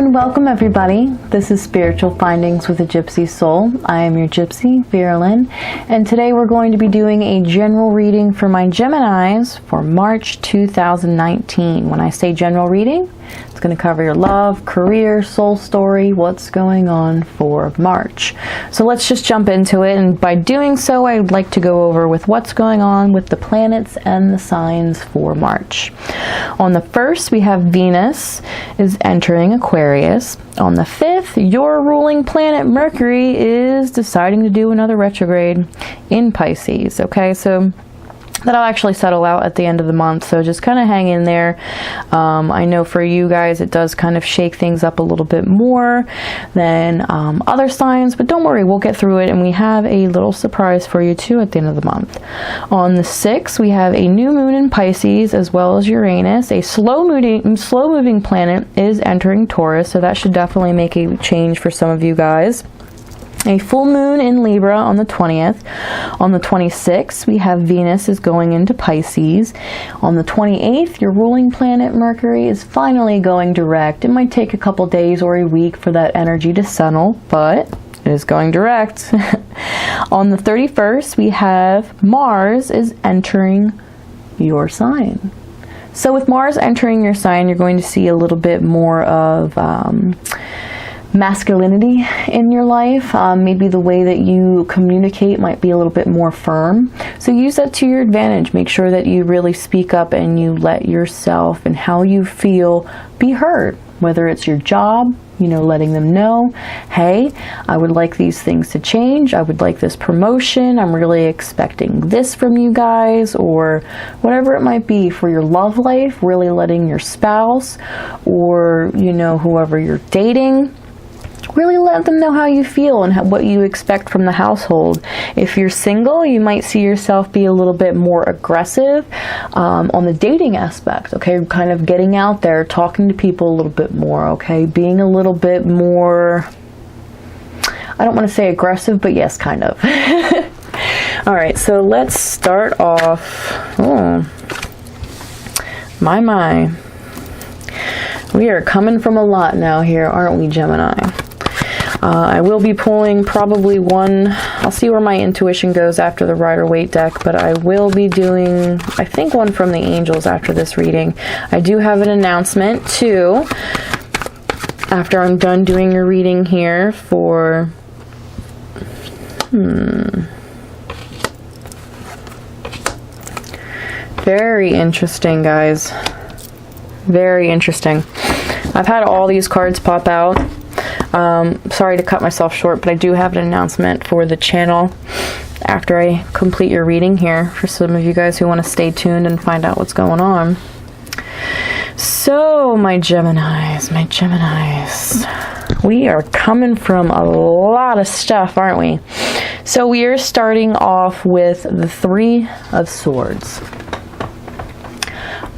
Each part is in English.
and welcome everybody. This is Spiritual Findings with a Gypsy Soul. I am your Gypsy, Veerlyn, and today we're going to be doing a general reading for my Geminis for March 2019. When I say general reading, it's going to cover your love, career, soul story, what's going on for March. So let's just jump into it, and by doing so, I'd like to go over with what's going on with the planets and the signs for March. On the 1st, we have Venus is entering Aquarius. On the 5th, your ruling planet Mercury is deciding to do another retrograde in Pisces. Okay, so that'll actually settle out at the end of the month, so just kind of hang in there. I know for you guys it does kind of shake things up a little bit more than other signs, but don't worry, we'll get through it, and we have a little surprise for you too at the end of the month. On the 6th, we have a new moon in Pisces as well as Uranus. A slow moving planet is entering Taurus, so that should definitely make a change for some of you guys. A full moon in Libra on the 20th. On the 26th, we have Venus is going into Pisces. On the 28th, your ruling planet Mercury is finally going direct. It might take a couple days or a week for that energy to settle, but it is going direct. On the 31st, we have Mars is entering your sign. So with Mars entering your sign, you're going to see a little bit more of masculinity in your life. Maybe the way that you communicate might be a little bit more firm. So use that to your advantage. Make sure that you really speak up and you let yourself and how you feel be heard. Whether it's your job, letting them know, hey, I would like these things to change. I would like this promotion. I'm really expecting this from you guys, or whatever it might be for your love life, really letting your spouse or, whoever you're dating, really let them know how you feel and what you expect from the household. If you're single, you might see yourself be a little bit more aggressive on the dating aspect, okay? Kind of getting out there, talking to people a little bit more, okay? Being a little bit more, I don't want to say aggressive, but yes, kind of. All right, so let's start off. Oh, my. We are coming from a lot now here, aren't we, Gemini? I will be pulling probably one. I'll see where my intuition goes after the Rider-Waite deck, but I will be doing, I think, one from the angels after this reading. I do have an announcement too after I'm done doing your reading here for very interesting, guys. Very interesting. I've had all these cards pop out. Sorry to cut myself short, but I do have an announcement for the channel after I complete your reading here, for some of you guys who want to stay tuned and find out what's going on. So, my Geminis, we are coming from a lot of stuff, aren't we? So we are starting off with the Three of Swords.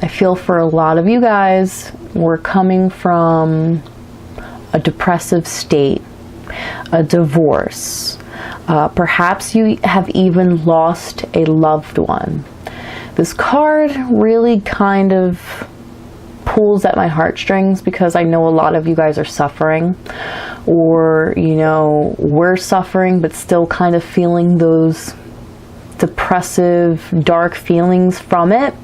I feel for a lot of you guys, we're coming from a depressive state, a divorce. Perhaps you have even lost a loved one. This card really kind of pulls at my heartstrings because I know a lot of you guys are suffering, or, we're suffering but still kind of feeling those depressive, dark feelings from it.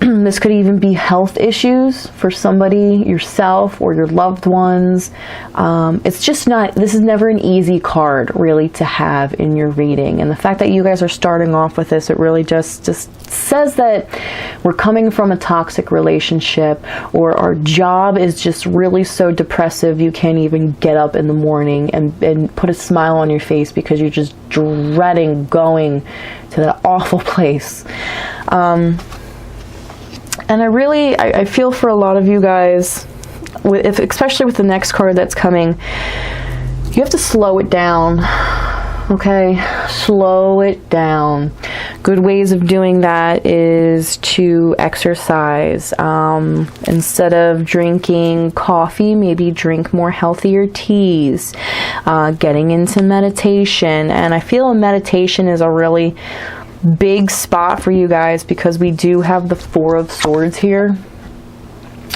This could even be health issues for somebody, yourself or your loved ones. It's just not, this is never an easy card really to have in your reading. And the fact that you guys are starting off with this, it really just says that we're coming from a toxic relationship, or our job is just really so depressive you can't even get up in the morning and put a smile on your face because you're just dreading going to that awful place. And I feel for a lot of you guys, especially with the next card that's coming, you have to slow it down, okay? Slow it down. Good ways of doing that is to exercise. Instead of drinking coffee, maybe drink more healthier teas. Getting into meditation. And I feel meditation is a really big spot for you guys because we do have the Four of Swords here.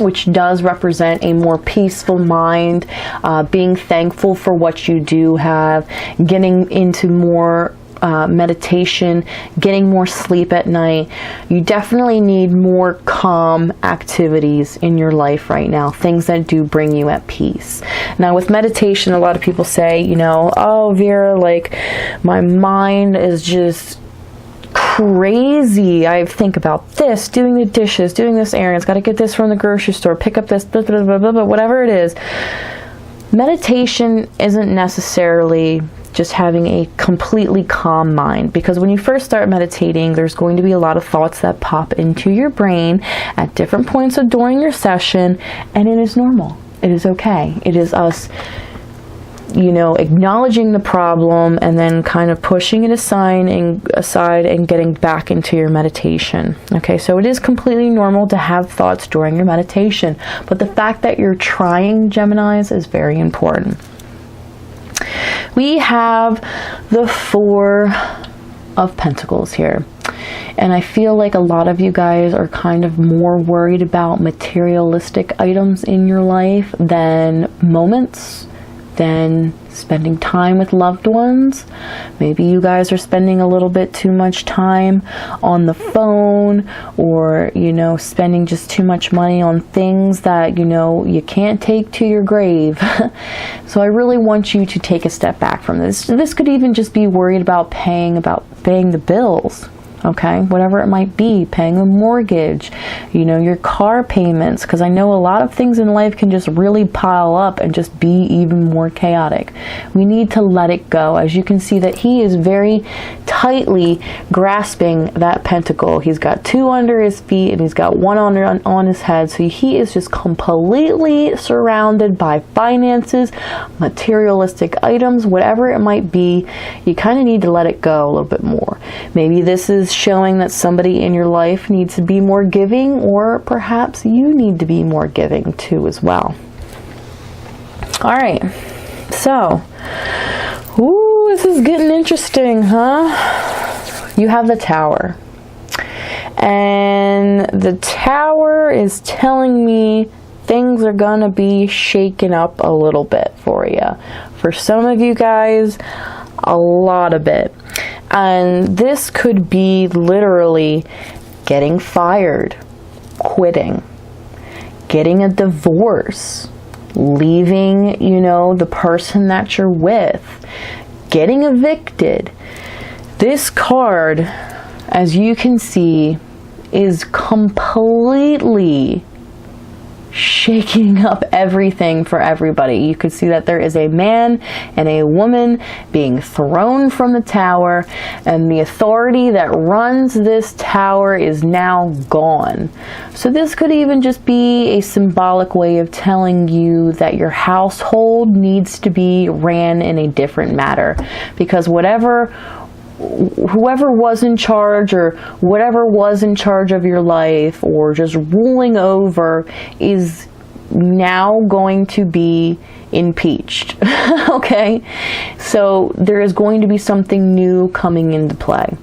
which does represent a more peaceful mind, being thankful for what you do have, getting into more meditation, getting more sleep at night. You definitely need more calm activities in your life right now, things that do bring you at peace. Now with meditation, a lot of people say, you know, oh Vera, like my mind is just crazy. I think about this, doing the dishes, doing this errands, got to get this from the grocery store, pick up this, blah, blah, blah, blah, blah, whatever it is. Meditation isn't necessarily just having a completely calm mind, because when you first start meditating, there's going to be a lot of thoughts that pop into your brain at different points during your session, and it is normal. It is okay. It is us, you know, acknowledging the problem and then kind of pushing it aside and getting back into your meditation. Okay, so it is completely normal to have thoughts during your meditation, but the fact that you're trying, Geminis, is very important. We have the Four of Pentacles here. And I feel like a lot of you guys are kind of more worried about materialistic items in your life than moments, than spending time with loved ones. Maybe you guys are spending a little bit too much time on the phone, or, you know, spending just too much money on things that, you know, you can't take to your grave. So I really want you to take a step back from this. This could even just be worried about paying the bills. Okay, whatever it might be, paying a mortgage, you know, your car payments, because I know a lot of things in life can just really pile up and just be even more chaotic. We need to let it go. As you can see that he is very tightly grasping that pentacle. He's got two under his feet and he's got one on his head. So he is just completely surrounded by finances, materialistic items, whatever it might be. You kind of need to let it go a little bit more. Maybe this is showing that somebody in your life needs to be more giving, or perhaps you need to be more giving too as well. All right, so this is getting interesting, huh? You have the Tower, and the Tower is telling me things are gonna be shaken up a little bit for you. For some of you guys, a lot of it. And this could be literally getting fired, quitting, getting a divorce, leaving, you know, the person that you're with, getting evicted. This card, as you can see, is completely shaking up everything for everybody. You could see that there is a man and a woman being thrown from the tower, and the authority that runs this tower is now gone. So this could even just be a symbolic way of telling you that your household needs to be ran in a different manner, because whoever was in charge, or whatever was in charge of your life, or just ruling over, is now going to be impeached. Okay, so there is going to be something new coming into play.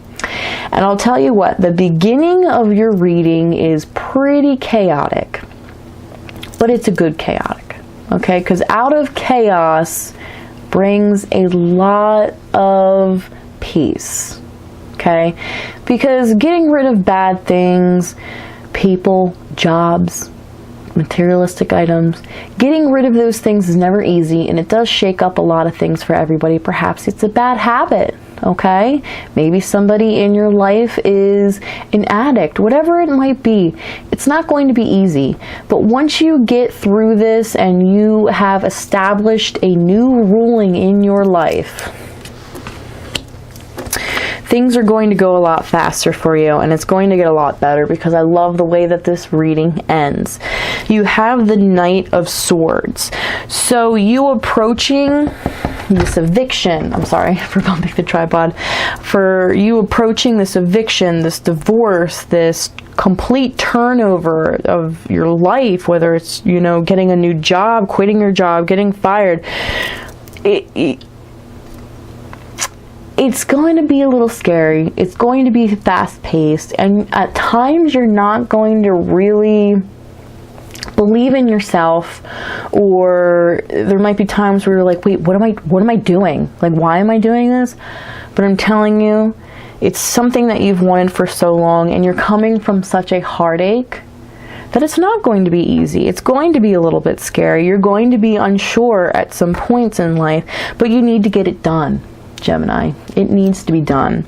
And I'll tell you what, the beginning of your reading is pretty chaotic, but it's a good chaotic. Okay, because out of chaos brings a lot of peace. Okay, because getting rid of bad things, people, jobs, materialistic items, getting rid of those things is never easy, and it does shake up a lot of things for everybody. Perhaps it's a bad habit. Okay, maybe somebody in your life is an addict, whatever it might be. It's not going to be easy, but once you get through this and you have established a new ruling in your life, things are going to go a lot faster for you, and it's going to get a lot better, because I love the way that this reading ends. You have the Knight of Swords. So you approaching this eviction, I'm sorry for bumping the tripod, for you approaching this eviction, this divorce, this complete turnover of your life, whether it's, you know, getting a new job, quitting your job, getting fired. It's going to be a little scary. It's going to be fast-paced, and at times you're not going to really believe in yourself, or there might be times where you're like, wait, what am I doing? Like, why am I doing this? But I'm telling you, it's something that you've wanted for so long, and you're coming from such a heartache that it's not going to be easy. It's going to be a little bit scary. You're going to be unsure at some points in life, but you need to get it done, Gemini. It needs to be done.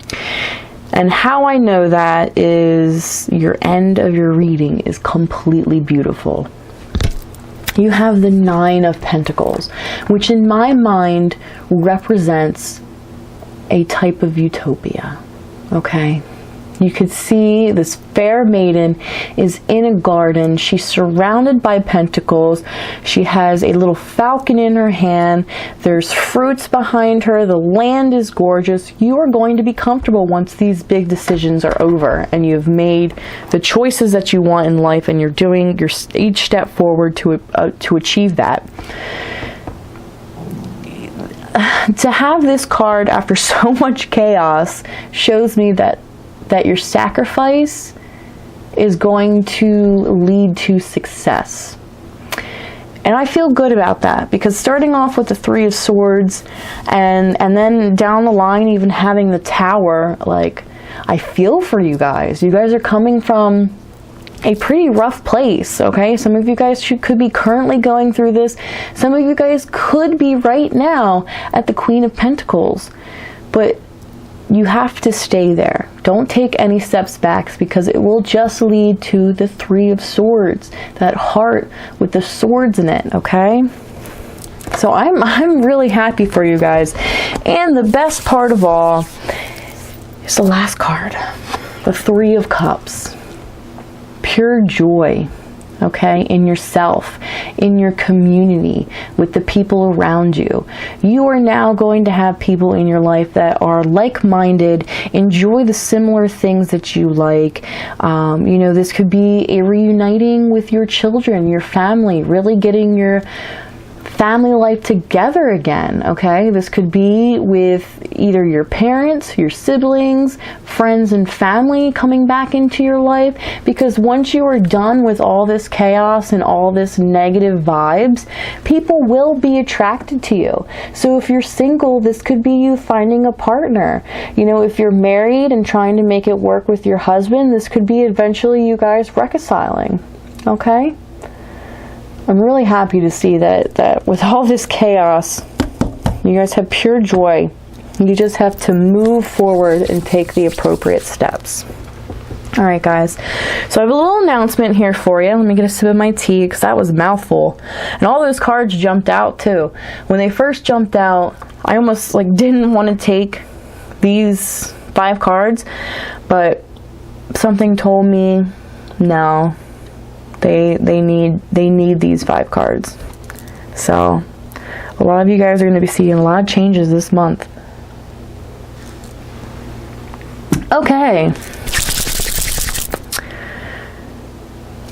And how I know that is your end of your reading is completely beautiful. You have the 9 of Pentacles, which in my mind represents a type of utopia. Okay? You could see this fair maiden is in a garden. She's surrounded by pentacles. She has a little falcon in her hand. There's fruits behind her. The land is gorgeous. You are going to be comfortable once these big decisions are over and you've made the choices that you want in life, and you're doing each step forward to achieve that. To have this card after so much chaos shows me that your sacrifice is going to lead to success. And I feel good about that, because starting off with the 3 of Swords and then down the line even having the Tower, like, I feel for you guys. You guys are coming from a pretty rough place, okay? Some of you guys could be currently going through this. Some of you guys could be right now at the Queen of Pentacles. But you have to stay there. Don't take any steps back, because it will just lead to the 3 of Swords, that heart with the swords in it, okay? So I'm really happy for you guys. And the best part of all is the last card, the 3 of Cups. Pure joy, okay, in yourself, in your community, with the people around you. You are now going to have people in your life that are like-minded, enjoy the similar things that you like. You know, this could be a reuniting with your children, your family, really getting your family life together again, okay? This could be with either your parents, your siblings, friends and family coming back into your life, because once you are done with all this chaos and all this negative vibes, people will be attracted to you. So if you're single, this could be you finding a partner. You know, if you're married and trying to make it work with your husband, this could be eventually you guys reconciling, okay? I'm really happy to see that with all this chaos, you guys have pure joy. You just have to move forward and take the appropriate steps. All right, guys. So I have a little announcement here for you. Let me get a sip of my tea, because that was a mouthful. And all those cards jumped out too. When they first jumped out, I almost didn't want to take these 5 cards, but something told me no. They need these 5 cards. So a lot of you guys are going to be seeing a lot of changes this month. Okay.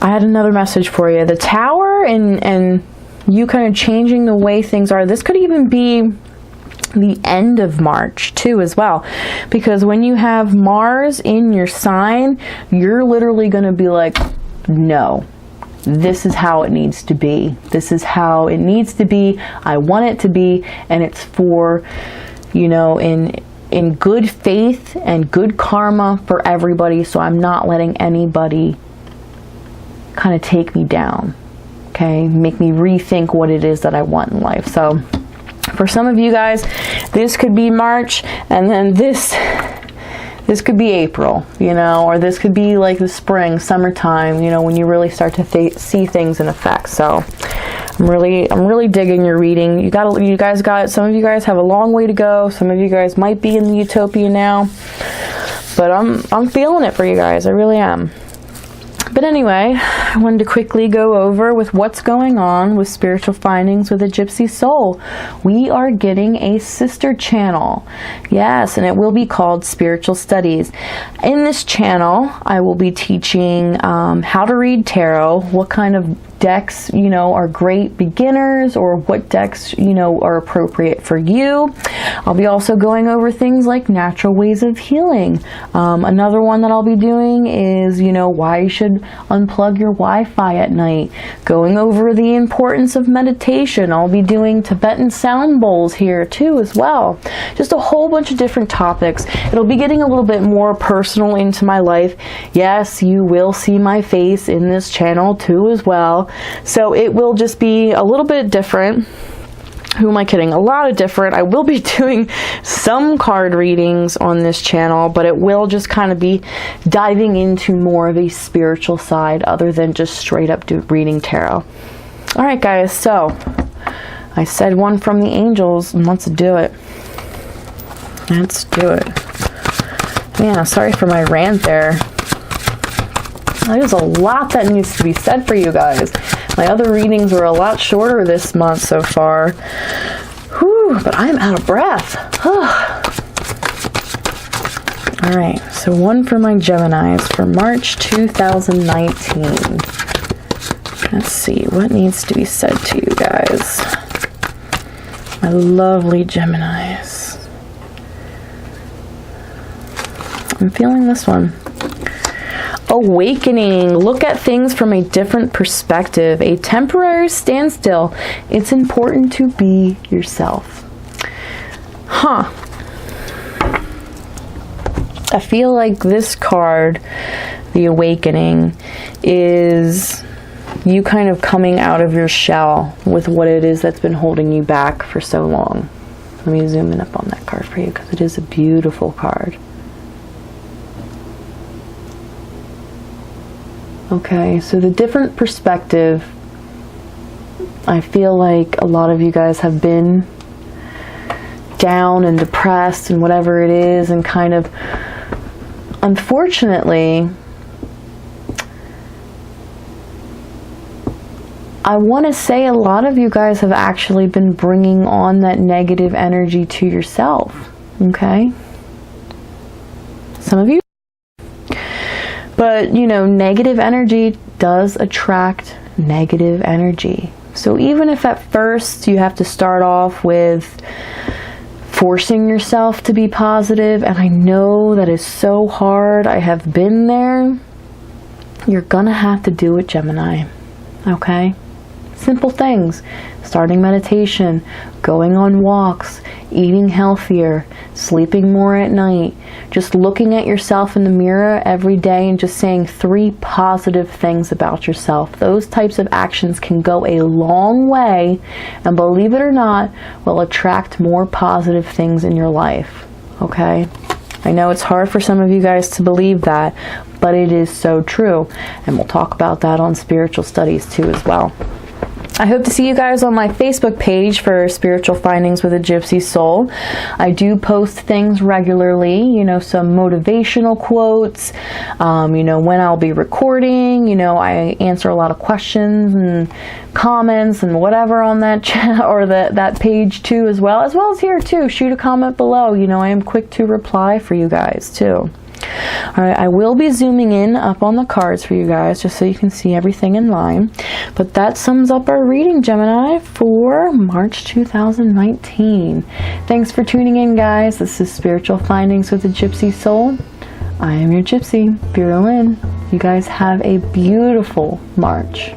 I had another message for you. The Tower and you kind of changing the way things are. This could even be the end of March too as well, because when you have Mars in your sign, you're literally going to be like, no, this is how it needs to be. This is how it needs to be. I want it to be, and it's for, you know, in good faith and good karma for everybody. So I'm not letting anybody kind of take me down, okay? Make me rethink what it is that I want in life. So for some of you guys, this could be March, and then this could be April, you know, or this could be like the spring, summertime, you know, when you really start to see things in effect. So I'm really digging your reading. Some of you guys have a long way to go. Some of you guys might be in the utopia now, but I'm feeling it for you guys. I really am. But anyway, I wanted to quickly go over with what's going on with Spiritual Findings with a Gypsy Soul. We are getting a sister channel. Yes, and it will be called Spiritual Studies. In this channel, I will be teaching how to read tarot, what kind of decks, you know, are great beginners or what decks, you know, are appropriate for you. I'll be also going over things like natural ways of healing. Another one that I'll be doing is, you know, why you should unplug your Wi-Fi at night. Going over the importance of meditation. I'll be doing Tibetan sound bowls here too as well. Just a whole bunch of different topics. It'll be getting a little bit more personal into my life. Yes, you will see my face in this channel too as well. So it will just be a little bit different. Who am I kidding? A lot of different. I will be doing some card readings on this channel, but it will just kind of be diving into more of a spiritual side other than just straight up reading tarot. All right, guys. So I said one from the angels, and let's do it. Let's do it. Yeah, sorry for my rant there. There's a lot that needs to be said for you guys. My other readings were a lot shorter this month so far. Whew, but I'm out of breath. All right, so one for my Geminis for March 2019. Let's see, what needs to be said to you guys? My lovely Geminis. I'm feeling this one. Awakening. Look at things from a different perspective. A temporary standstill. It's important to be yourself. I feel like this card, the Awakening, is you kind of coming out of your shell with what it is that's been holding you back for so long. Let me zoom in up on that card for you because it is a beautiful card. Okay, so the different perspective, I feel like a lot of you guys have been down and depressed and whatever it is, and kind of, unfortunately, I want to say a lot of you guys have actually been bringing on that negative energy to yourself, okay? Some of you. But, you know, negative energy does attract negative energy. So even if at first you have to start off with forcing yourself to be positive, and I know that is so hard, I have been there, you're gonna have to do it, Gemini. Okay? Simple things. Starting meditation, going on walks, eating healthier, sleeping more at night, just looking at yourself in the mirror every day and just saying 3 positive things about yourself. Those types of actions can go a long way, and believe it or not, will attract more positive things in your life. Okay? I know it's hard for some of you guys to believe that, but it is so true. And we'll talk about that on spiritual studies too as well. I hope to see you guys on my Facebook page for Spiritual Findings with a Gypsy Soul. I do post things regularly, you know, some motivational quotes, you know, when I'll be recording, you know, I answer a lot of questions and comments and whatever on that channel or that page too as well as here too. Shoot a comment below, you know, I am quick to reply for you guys too. Alright, I will be zooming in up on the cards for you guys just so you can see everything in line. But that sums up our reading, Gemini, for March 2019. Thanks for tuning in, guys. This is Spiritual Findings with a Gypsy Soul. I am your Gypsy, Vera Lynn. You guys have a beautiful March.